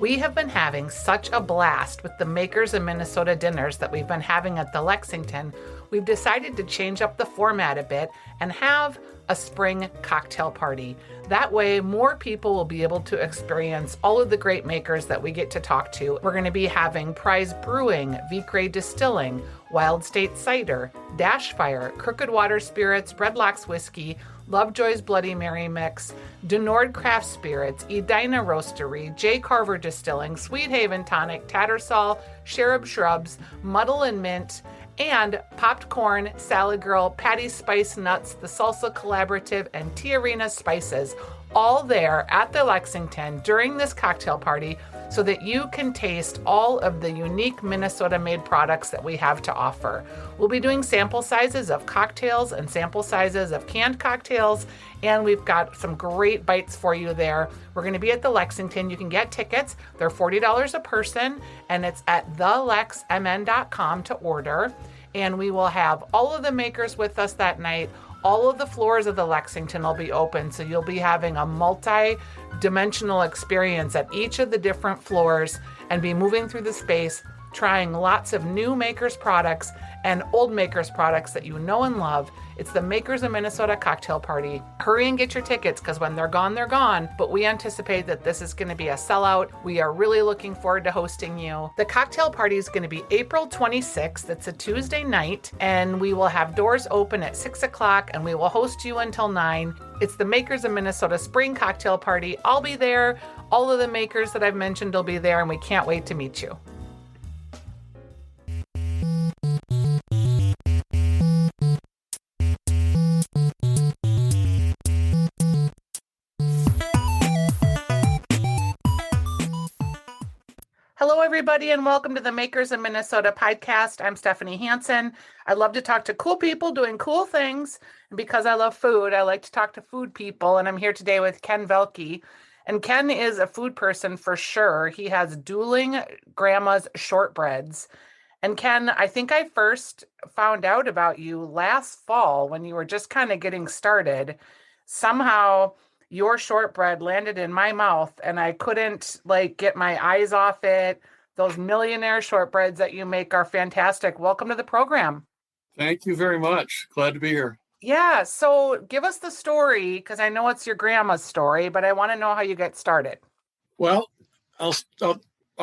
We have been having such a blast with the Makers in Minnesota dinners that we've been having at the Lexington. We've decided to change up the format a bit and have a spring cocktail party. That way, more people will be able to experience all of the great makers that we get to talk to. We're going to be having Prize Brewing, Vicre Distilling, Wild State Cider, Dash Fire, Crooked Water Spirits, Redlocks Whiskey, Lovejoy's Bloody Mary Mix, Denord Craft Spirits, Edina Roastery, J. Carver Distilling, Sweet Haven Tonic, Tattersall, Cherub Shrubs, Muddle and Mint, and Popped Corn, Salad Girl, Patty's Spice Nuts, the Salsa Collaborative, and Tiarina Spices, all there at the Lexington during this cocktail party so that you can taste all of the unique Minnesota-made products that we have to offer. We'll be doing sample sizes of cocktails and sample sizes of canned cocktails, and we've got some great bites for you there. We're going to be at the Lexington. You can get tickets. They're $40 a person, and it's at thelexmn.com to order. And we will have all of the makers with us that night. All of the floors of the Lexington will be open, so you'll be having a multi-dimensional experience at each of the different floors and be moving through the space, trying lots of new makers products and old makers products that you know and love. It's the Makers in Minnesota cocktail party. Hurry and get your tickets, because when they're gone, they're gone. But we anticipate that this is going to be a sellout. We are really looking forward to hosting you. The cocktail party is going to be April 26th. It's a Tuesday night, and we will have doors open at 6 o'clock, and we will host you until 9. It's the Makers in Minnesota Spring Cocktail Party. I'll be there. All of the makers that I've mentioned will be there, and we can't wait to meet you. Hello, everybody, and welcome to the Makers in Minnesota podcast. I'm Stephanie Hansen. I love to talk to cool people doing cool things. And because I love food, I like to talk to food people. And I'm here today with Ken Velke. And Ken is a food person for sure. He has Dueling Grandma's Shortbreads. And Ken, I think I first found out about you last fall when you were just kind of getting started. Somehow your shortbread landed in my mouth and I couldn't get my eyes off it. Those millionaire shortbreads that you make are fantastic. Welcome to the program. Thank you very much. Glad to be here. Yeah. So give us the story, because I know it's your grandma's story, but I want to know how you get started. Well, I'll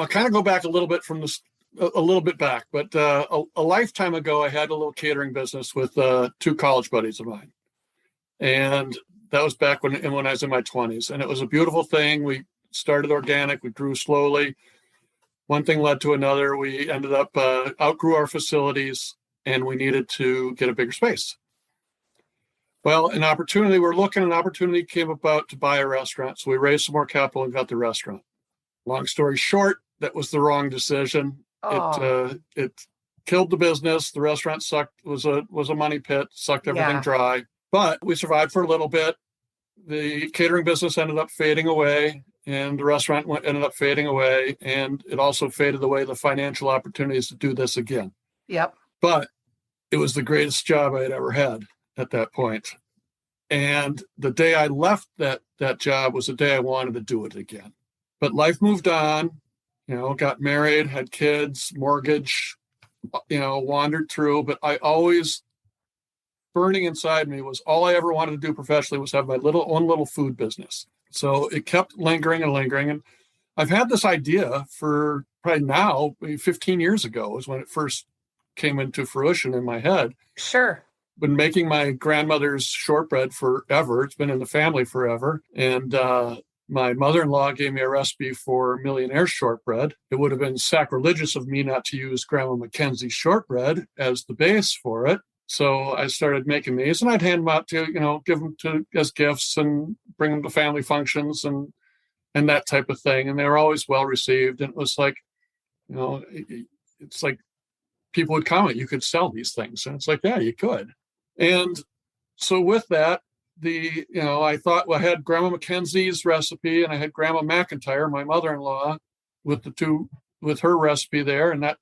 kind of go back a little bit from this, a little bit back, but a lifetime ago, I had a little catering business with two college buddies of mine. And that was back when I was in my 20s. And it was a beautiful thing. We started organic. We grew slowly. One thing led to another. We ended up outgrew our facilities, and we needed to get a bigger space. Well, an opportunity came about to buy a restaurant. So we raised some more capital and got the restaurant. Long story short, that was the wrong decision. Oh. It killed the business. The restaurant sucked, was a money pit, sucked everything dry. But we survived for a little bit. The catering business ended up fading away, and the restaurant ended up fading away. And it also faded away the financial opportunities to do this again. Yep. But it was the greatest job I had ever had at that point. And the day I left that job was the day I wanted to do it again. But life moved on, got married, had kids, mortgage, wandered through. But I always, burning inside me, was all I ever wanted to do professionally was have my own little food business. So it kept lingering. And I've had this idea for probably now, 15 years ago is when it first came into fruition in my head. Sure. Been making my grandmother's shortbread forever. It's been in the family forever. And my mother-in-law gave me a recipe for millionaire shortbread. It would have been sacrilegious of me not to use Grandma Mackenzie's shortbread as the base for it. So I started making these, and I'd hand them out to, give them as gifts and bring them to family functions and that type of thing. And they were always well received. And it was like, it's like people would comment, you could sell these things. And it's like, yeah, you could. And so with that, I thought, well, I had Grandma Mackenzie's recipe and I had Grandma McIntyre, my mother-in-law, with her recipe there. And that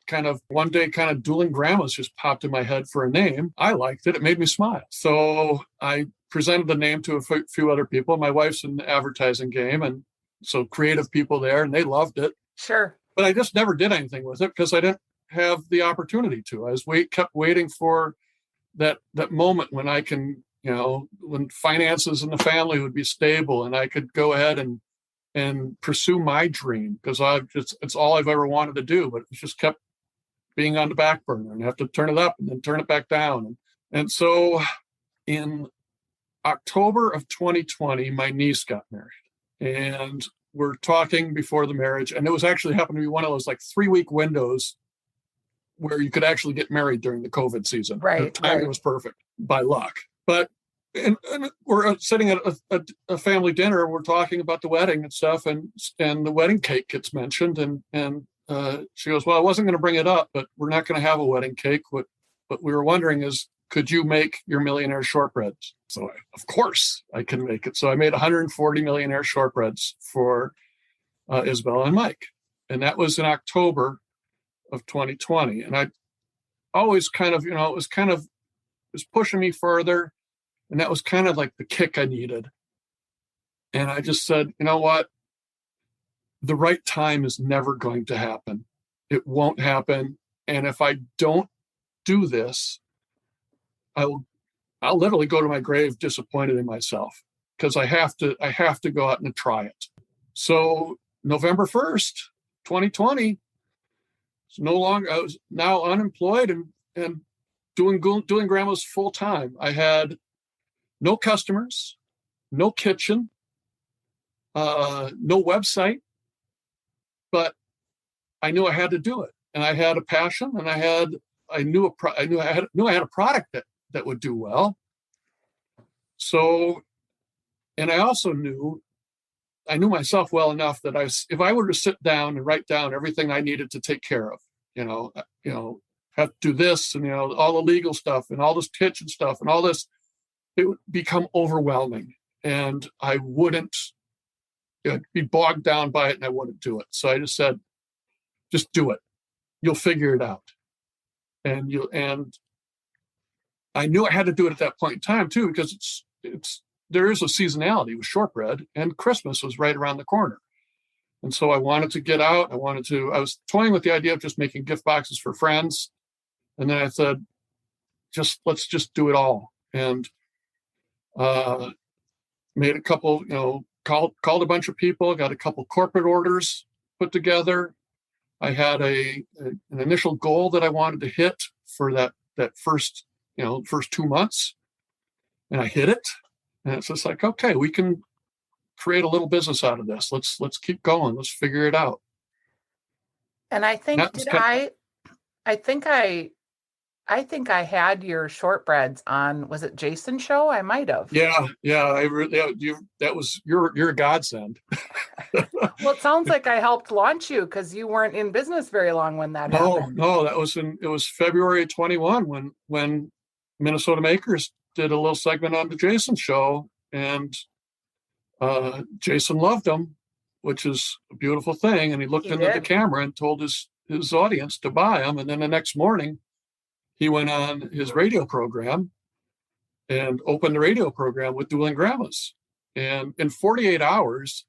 one day Dueling Grandmas just popped in my head for a name. I liked it. It made me smile. So I presented the name to a few other people. My wife's in the advertising game, and so creative people there, and they loved it. Sure. But I just never did anything with it because I didn't have the opportunity to. Kept waiting for that moment when I can, when finances in the family would be stable and I could go ahead and pursue my dream, because it's all I've ever wanted to do, but it just kept being on the back burner and have to turn it up and then turn it back down. And so in October of 2020, my niece got married, and we're talking before the marriage. And it was actually happened to be one of those like 3-week windows where you could actually get married during the COVID season. Right. The timing was perfect by luck. But and we're sitting at a family dinner. We're talking about the wedding and stuff, and the wedding cake gets mentioned, and she goes, "Well, I wasn't going to bring it up, but we're not going to have a wedding cake. What we were wondering is, could you make your millionaire shortbreads?" So of course I can make it. So I made 140 millionaire shortbreads for Isabella and Mike, and that was in October of 2020. And I always kind of, it was pushing me further. And that was kind of like the kick I needed. And I just said, you know what? The right time is never going to happen. It won't happen. And if I don't do this, I'll literally go to my grave disappointed in myself, because I have to go out and try it. So November 1st, 2020, I was now unemployed and doing grandma's full time. I had no customers, no kitchen, no website, but I knew I had to do it, and I had a passion, and I knew I had a product that would do well. So, and I also knew myself well enough that if I were to sit down and write down everything I needed to take care of, have to do this and all the legal stuff and all this kitchen stuff and all this, it would become overwhelming, and I wouldn't be bogged down by it, and I wouldn't do it. So I just said, just do it. You'll figure it out. And I knew I had to do it at that point in time too, because there is a seasonality with shortbread, and Christmas was right around the corner. And so I wanted to get out. I was toying with the idea of just making gift boxes for friends. And then I said, let's just do it all. And made a couple, called a bunch of people, got a couple corporate orders put together. I had an initial goal that I wanted to hit for that first 2 months, and I hit it. And it's just like, okay, we can create a little business out of this. Let's keep going. Let's figure it out. And I think I think I had your shortbreads on, was it Jason's show? I might have. Yeah. You're a godsend. Well, it sounds like I helped launch you, because you weren't in business very long when that happened. No, it was February 21 when Minnesota Makers did a little segment on the Jason show, and Jason loved them, which is a beautiful thing. And he looked into the camera and told his audience to buy them. And then the next morning, he went on his radio program and opened the radio program with Dueling Grandmas. And in 48 hours,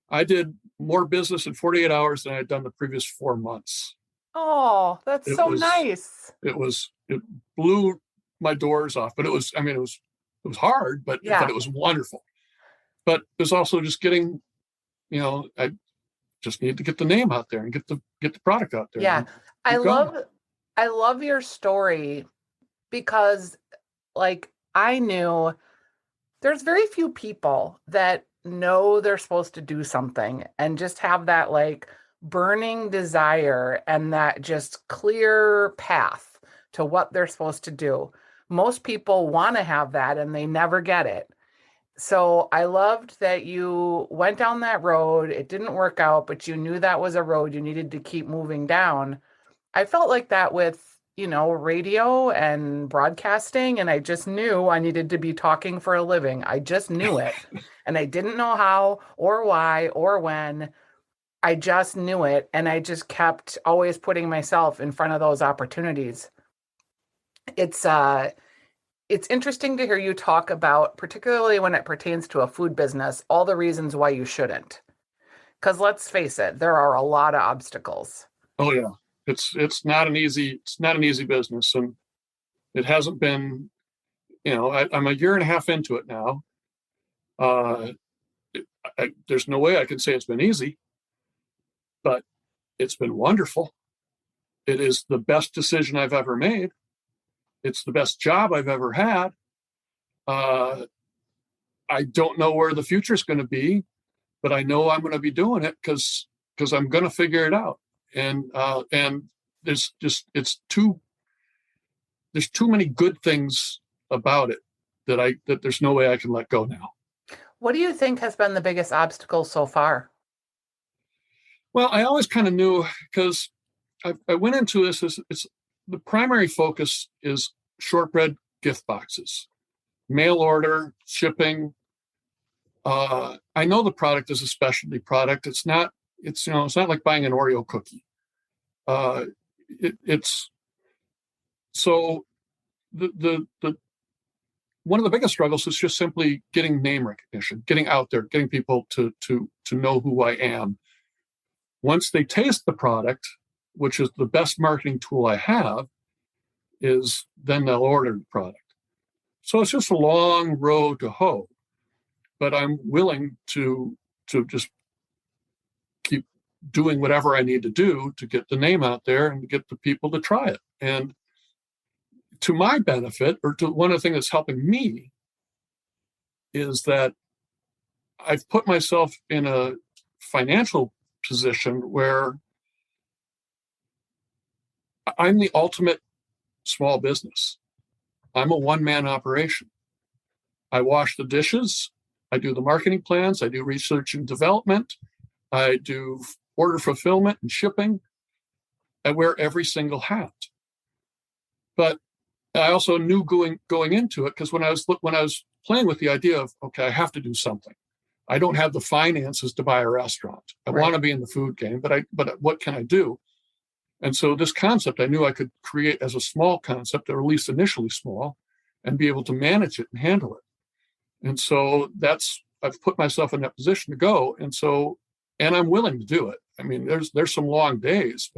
I did more business in 48 hours than I had done the previous 4 months. Oh, that's nice. It blew my doors off, but it was hard, but it was wonderful. But it was also just getting, I just need to get the name out there and get the product out there. Yeah. I love your story, because I knew there's very few people that know they're supposed to do something and just have that burning desire and that just clear path to what they're supposed to do. Most people want to have that and they never get it. So I loved that you went down that road. It didn't work out, but you knew that was a road you needed to keep moving down. I felt like that with, radio and broadcasting, and I just knew I needed to be talking for a living. I just knew it. And I didn't know how or why or when. I just knew it. And I just kept always putting myself in front of those opportunities. It's interesting to hear you talk about, particularly when it pertains to a food business, all the reasons why you shouldn't. Because let's face it, there are a lot of obstacles. Oh yeah, it's not an easy business, and it hasn't been. I'm a year and a half into it now. Uh, there's no way I can say it's been easy, but it's been wonderful. It is the best decision I've ever made. It's the best job I've ever had. Uh, I don't know where the future is going to be, but I know I'm going to be doing it because I'm going to figure it out. And there's just there's too many good things about it that there's no way I can let go now. What do you think has been the biggest obstacle so far? Well, I always kind of knew because I went into this as it's the primary focus is shortbread gift boxes, mail order, shipping. I know the product is a specialty product. It's not like buying an Oreo cookie. It's so the one of the biggest struggles is just simply getting name recognition, getting out there, getting people to know who I am. Once they taste the product, which is the best marketing tool I have, is then they'll order the product. So it's just a long road to hoe, but I'm willing to just keep doing whatever I need to do to get the name out there and get the people to try it. And to my benefit, or to one of the things that's helping me, is that I've put myself in a financial position where I'm the ultimate small business. I'm a one-man operation. I wash the dishes. I do the marketing plans. I do research and development. I do order fulfillment and shipping. I wear every single hat. But I also knew going into it, because when I was playing with the idea of, okay, I have to do something. I don't have the finances to buy a restaurant. I want to be in the food game, but what can I do? And so this concept I knew I could create as a small concept, or at least initially small, and be able to manage it and handle it. And so I've put myself in that position to go. And I'm willing to do it. I mean, there's some long days,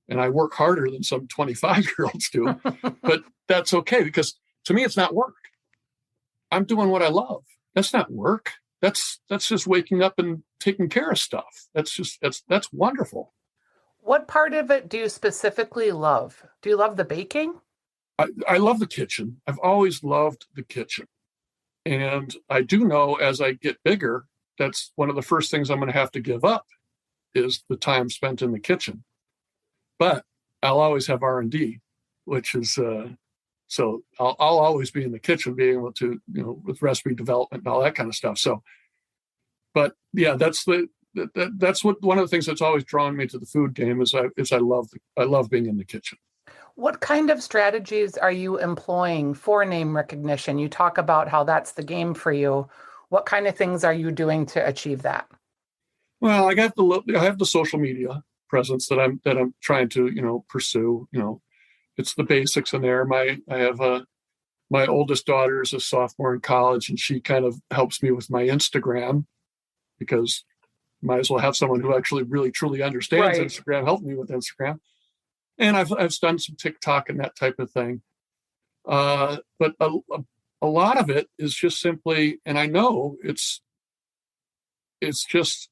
and I work harder than some 25-year-olds do, but that's okay, because to me, it's not work. I'm doing what I love. That's not work. That's just waking up and taking care of stuff. That's wonderful. What part of it do you specifically love? Do you love the baking? I love the kitchen. I've always loved the kitchen. And I do know as I get bigger, that's one of the first things I'm going to have to give up is the time spent in the kitchen. But I'll always have R&D, which is so I'll always be in the kitchen, being able to, with recipe development and all that kind of stuff. So, but yeah, that's what one of the things that's always drawn me to the food game is I love being in the kitchen. What kind of strategies are you employing for name recognition? You talk about how that's the game for you. What kind of things are you doing to achieve that? Well, I have the social media presence that I'm trying to pursue. It's the basics in there. My oldest daughter is a sophomore in college, and she kind of helps me with my Instagram, because might as well have someone who actually really truly understands Instagram help me with Instagram. And I've done some TikTok and that type of thing. But a lot of it is just simply, and I know it's just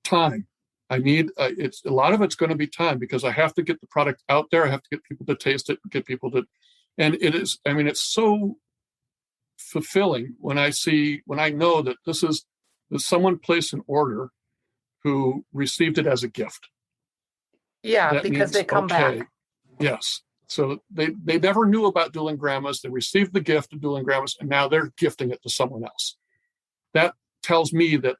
time. I need it's a lot of it's going to be time, because I have to get the product out there. I have to get people to taste it, get people to, and it is. I mean, it's so fulfilling when I know that that someone placed an order who received it as a gift. Yeah, That because means, they come back. Yes. So they never knew about Dueling Grandmas. They received the gift of Dueling Grandmas, and now they're gifting it to someone else. That tells me that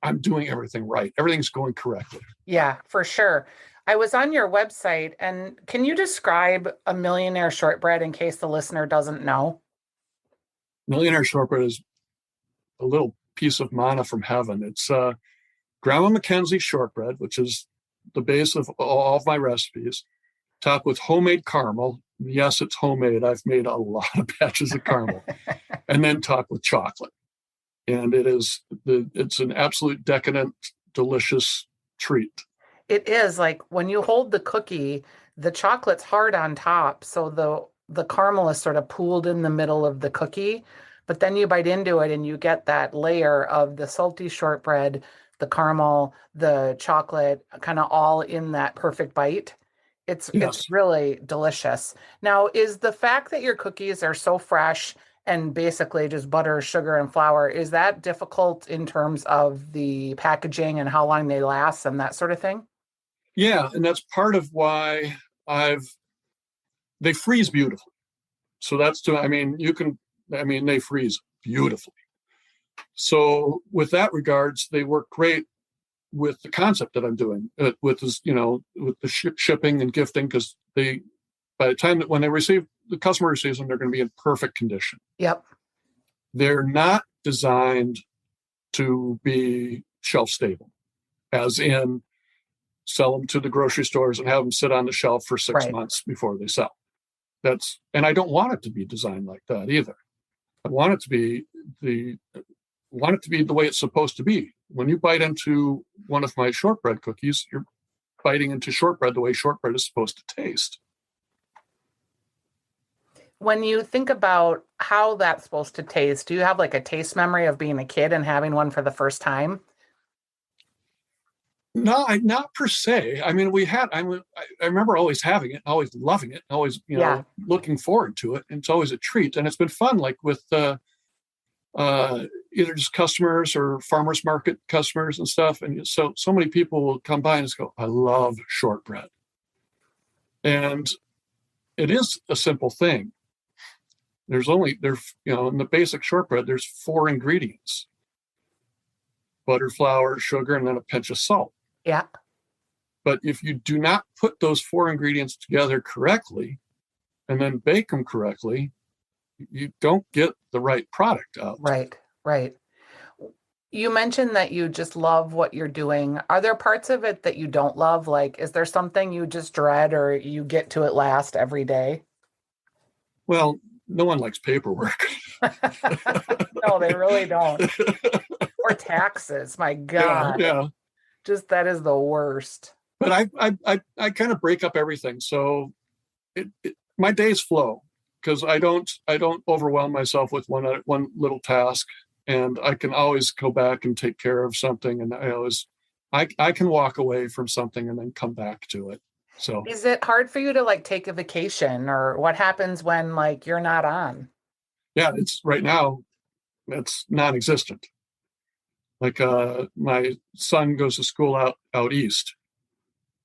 I'm doing everything right. Everything's going correctly. Yeah, for sure. I was on your website, and can you describe a millionaire shortbread in case the listener doesn't know? Millionaire Shortbread is a little piece of manna from heaven. It's Grandma Mackenzie's shortbread, which is the base of all of my recipes, topped with homemade caramel. Yes, it's homemade. I've made a lot of batches of caramel. And then topped with chocolate. And it's an absolute decadent, delicious treat. It is like when you hold the cookie, the chocolate's hard on top, so the caramel is sort of pooled in the middle of the cookie, but then you bite into it and you get that layer of the salty shortbread, the caramel, the chocolate, kind of all in that perfect bite. It's Yes. really delicious. Now, is the fact that your cookies are so fresh and basically just butter, sugar, and flour, is that difficult in terms of the packaging and how long they last and that sort of thing? Yeah, and that's part of why I've they freeze beautifully. So that's to I mean, you can I mean they freeze beautifully. So with that regards, they work great with the concept that I'm doing with this, with the shipping and gifting, because they by the time that when they receive the customer receives them, they're going to be in perfect condition. Yep. They're not designed to be shelf stable, as in sell them to the grocery stores and have them sit on the shelf for six Right. months before they sell. And I don't want it to be designed like that either. I want it to be the the way it's supposed to be. When you bite into one of my shortbread cookies, you're biting into shortbread the way shortbread is supposed to taste. When you think about how that's supposed to taste, do you have like a taste memory of being a kid and having one for the first time? No, not per se. I mean, I remember always having it, always loving it, always, Yeah. looking forward to it. And it's always a treat. And it's been fun, like with either just customers or farmers market customers and stuff. And so many people will come by and just go, I love shortbread. And it is a simple thing. In the basic shortbread, there's 4 ingredients: butter, flour, sugar, and then a pinch of salt. Yeah. But if you do not put those 4 ingredients together correctly and then bake them correctly, you don't get the right product out. Right. Right. You mentioned that you just love what you're doing. Are there parts of it that you don't love? Like, is there something you just dread or you get to it last every day? Well, no one likes paperwork. No, they really don't. Or taxes. My Yeah, God. yeah. Just that is the worst. But I kind of break up everything, so my days flow because I don't overwhelm myself with one little task, and I can always go back and take care of something, and I can walk away from something and then come back to it. So Is it hard for you to like take a vacation or what happens when like you're not on? yeah, it's right now it's non-existent. Like my son goes to school out east,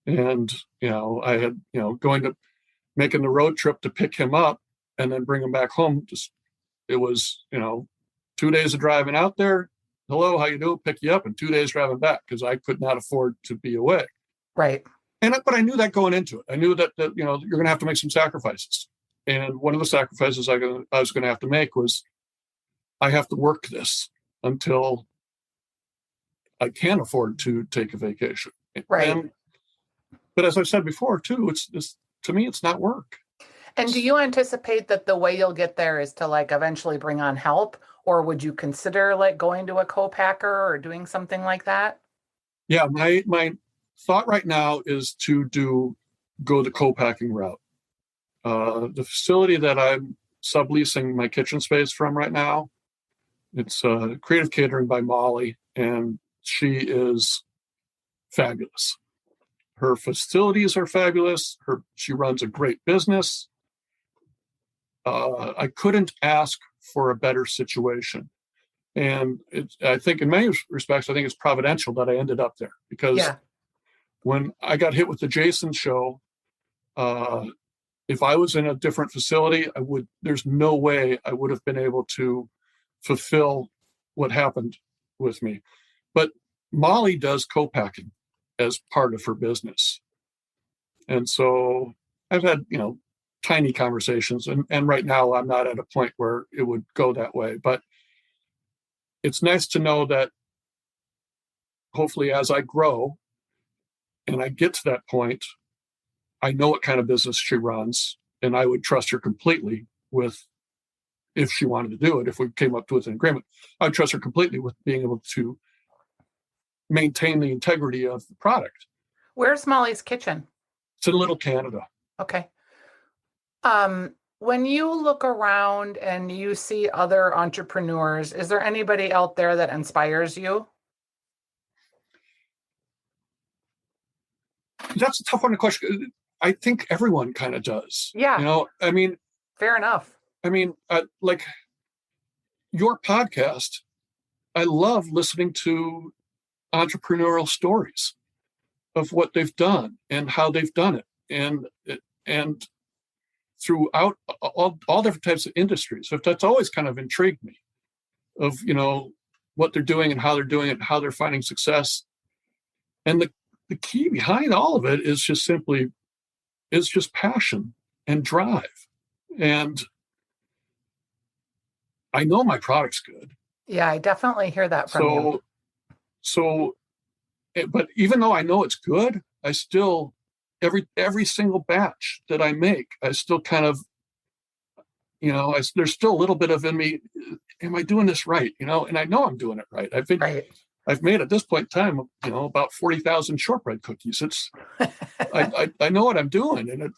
and I had going to making the road trip to pick him up and then bring him back home. Just it was 2 days of driving out there. Hello, how you doing? Pick you up, and 2 days driving back because I could not afford to be away. Right. But I knew that going into it. I knew that you're going to have to make some sacrifices. And one of the sacrifices I was going to have to make was I have to work this until I can afford to take a vacation. Right. And but as I said before too, it's to me it's not work. And do you anticipate that the way you'll get there is to like eventually bring on help, or would you consider like going to a co-packer or doing something like that? Yeah, my thought right now is to go the co-packing route. The facility that I'm subleasing my kitchen space from right now, it's Creative Catering by Molly, and she is fabulous. Her facilities are fabulous. She runs a great business. I couldn't ask for a better situation. And I think in many respects, I think it's providential that I ended up there because Yeah. when I got hit with the Jason show, if I was in a different facility, there's no way I would have been able to fulfill what happened with me. But Molly does co-packing as part of her business. And so I've had, tiny conversations. And right now I'm not at a point where it would go that way. But it's nice to know that hopefully as I grow and I get to that point, I know what kind of business she runs, and I would trust her completely with if she wanted to do it, if we came up with an agreement. I'd trust her completely with being able to maintain the integrity of the product. Where's Molly's Kitchen? It's in Little Canada. Okay. When you look around and you see other entrepreneurs, is there anybody out there that inspires you? That's a tough one to question. I think everyone kind of does. Yeah. You know, I mean, Fair enough. I mean, like your podcast, I love listening to entrepreneurial stories of what they've done and how they've done it, and throughout all different types of industries. So that's always kind of intrigued me, of what they're doing and how they're doing it, and how they're finding success. And the key behind all of it is just passion and drive. And I know my product's good. Yeah, I definitely hear that from you. But even though I know it's good, I still, every single batch that I make, I still kind of, there's still a little bit of in me, am I doing this right? And I know I'm doing it right. I've made at this point in time, about 40,000 shortbread cookies. It's, I know what I'm doing, and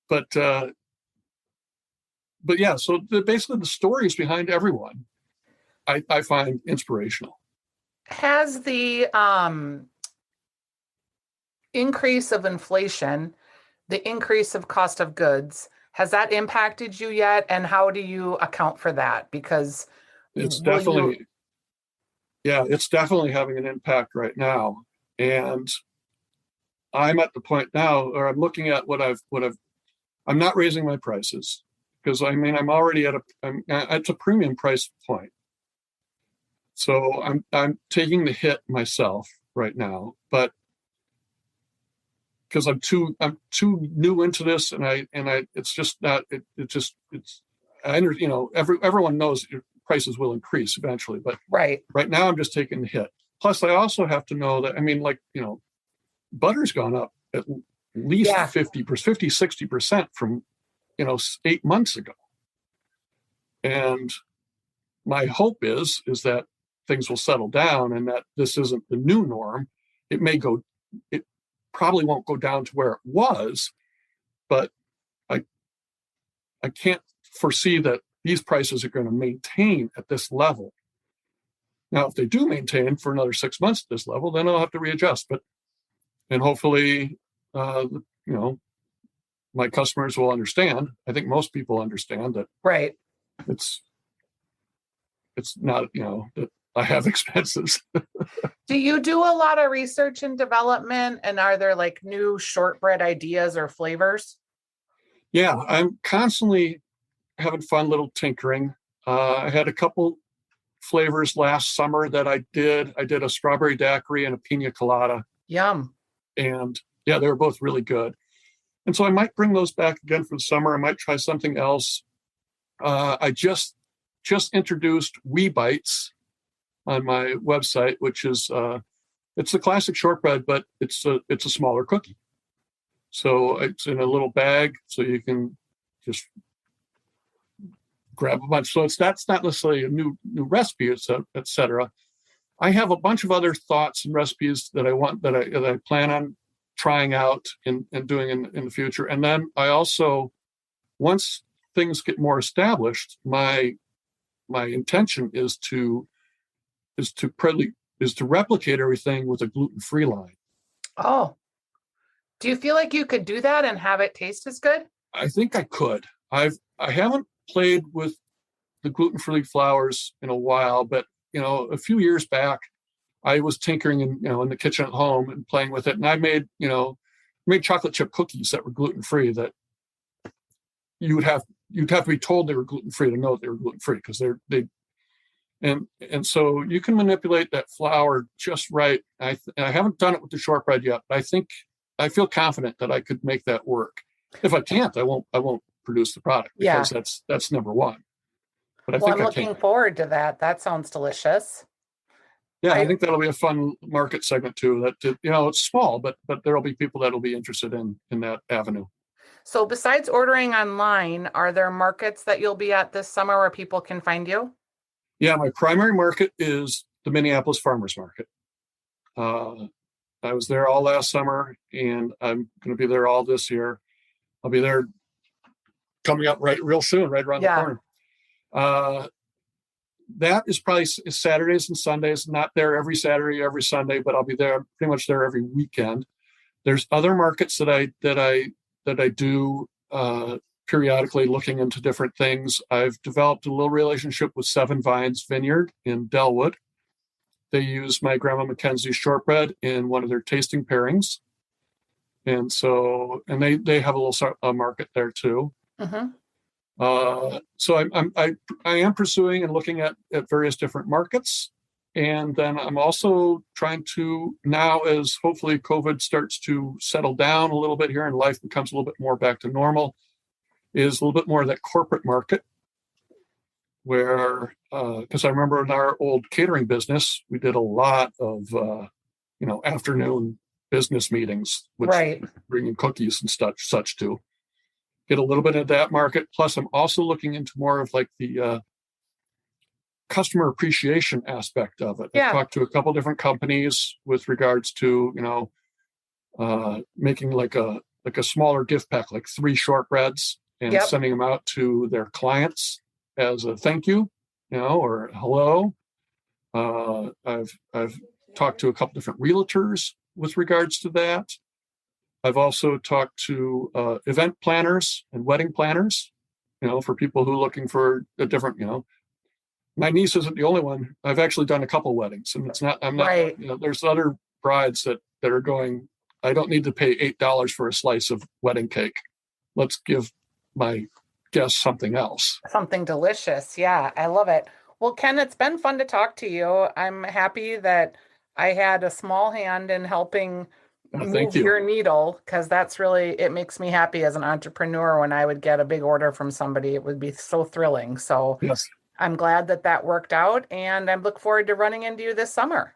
but yeah. So basically, the stories behind everyone, I find inspirational. Has the increase of inflation, the increase of cost of goods, has that impacted you yet? And how do you account for that? Because it's definitely having an impact right now. And I'm at the point now, or I'm looking at I'm not raising my prices, because I'm already at a premium price point. So I'm taking the hit myself right now, but because I'm too new into this, and it's just not, everyone knows prices will increase eventually, but right now I'm just taking the hit. Plus, I also have to know that, butter's gone up at least 50-60% from 8 months ago. And my hope is that things will settle down, and that this isn't the new norm. It probably won't go down to where it was, but I can't foresee that these prices are going to maintain at this level. Now, if they do maintain for another 6 months at this level, then I'll have to readjust. And hopefully, my customers will understand. I think most people understand that. Right. It's not, that I have expenses. Do you do a lot of research and development? And are there new shortbread ideas or flavors? Yeah, I'm constantly having fun little tinkering. I had a couple flavors last summer that I did. I did a strawberry daiquiri and a pina colada. Yum. And yeah, they were both really good. And so I might bring those back again for the summer. I might try something else. I just introduced Wee Bites on my website, which is it's the classic shortbread, but it's a smaller cookie. So it's in a little bag, so you can just grab a bunch. So that's not necessarily a new recipe, et cetera. I have a bunch of other thoughts and recipes that I plan on trying out and doing in the future. And then I also, once things get more established, my intention is to replicate everything with a gluten-free line. Oh, do you feel like you could do that and have it taste as good? I think I could. I haven't played with the gluten-free flours in a while, but a few years back, I was tinkering in the kitchen at home and playing with it, and I made chocolate chip cookies that were gluten-free. That you'd have to be told they were gluten-free to know that they were gluten-free, because and so you can manipulate that flour just right. I haven't done it with the shortbread yet, but I feel confident that I could make that work. If I can't, I won't produce the product, because that's number one. But I'm looking forward to that. That sounds delicious. Yeah, I think that'll be a fun market segment too. That it's small, but there'll be people that'll be interested in that avenue. So besides ordering online, are there markets that you'll be at this summer where people can find you? Yeah, my primary market is the Minneapolis Farmers Market. I was there all last summer, and I'm going to be there all this year. I'll be there coming up right real soon, right around the Yeah. corner. That is probably Saturdays and Sundays. Not there every Saturday, every Sunday, but I'll be there pretty much there every weekend. There's other markets that I do periodically, looking into different things. I've developed a little relationship with Seven Vines Vineyard in Delwood. They use my Grandma Mackenzie's shortbread in one of their tasting pairings, and they have a little market there too. Mm-hmm. So I am pursuing and looking at various different markets. And then I'm also trying to, now as hopefully COVID starts to settle down a little bit here and life becomes a little bit more back to normal, is a little bit more of that corporate market where, because I remember in our old catering business, we did a lot of, afternoon business meetings, which Right. bringing cookies and such too. Get a little bit of that market. Plus, I'm also looking into more of like the customer appreciation aspect of it. Yeah. I've talked to a couple different companies with regards to, making like a smaller gift pack, like 3 shortbreads, and Yep. sending them out to their clients as a thank you, or hello. I've talked to a couple different realtors with regards to that. I've also talked to event planners and wedding planners, for people who are looking for a different, my niece isn't the only one. I've actually done a couple weddings, and I'm not, Right. there's other brides that are going, I don't need to pay $8 for a slice of wedding cake. Let's give my guests something else. Something delicious. Yeah, I love it. Well, Ken, it's been fun to talk to you. I'm happy that I had a small hand in helping Thank move you. your needle, because it makes me happy as an entrepreneur when I would get a big order from somebody. It would be so thrilling. So Yes. I'm glad that worked out, and I look forward to running into you this summer.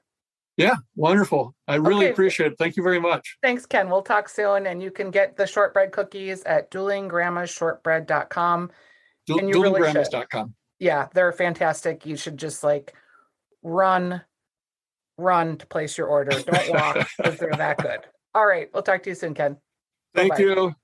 Yeah, wonderful. I really Okay. appreciate it. Thank you very much. Thanks, Ken. We'll talk soon, and you can get the shortbread cookies at duelinggrandmashortbread.com. And you really should. Duelinggrandmas.com. Yeah, they're fantastic. You should just run to place your order. Don't walk because they're that good. All right. We'll talk to you soon, Ken. Thank Bye-bye. you.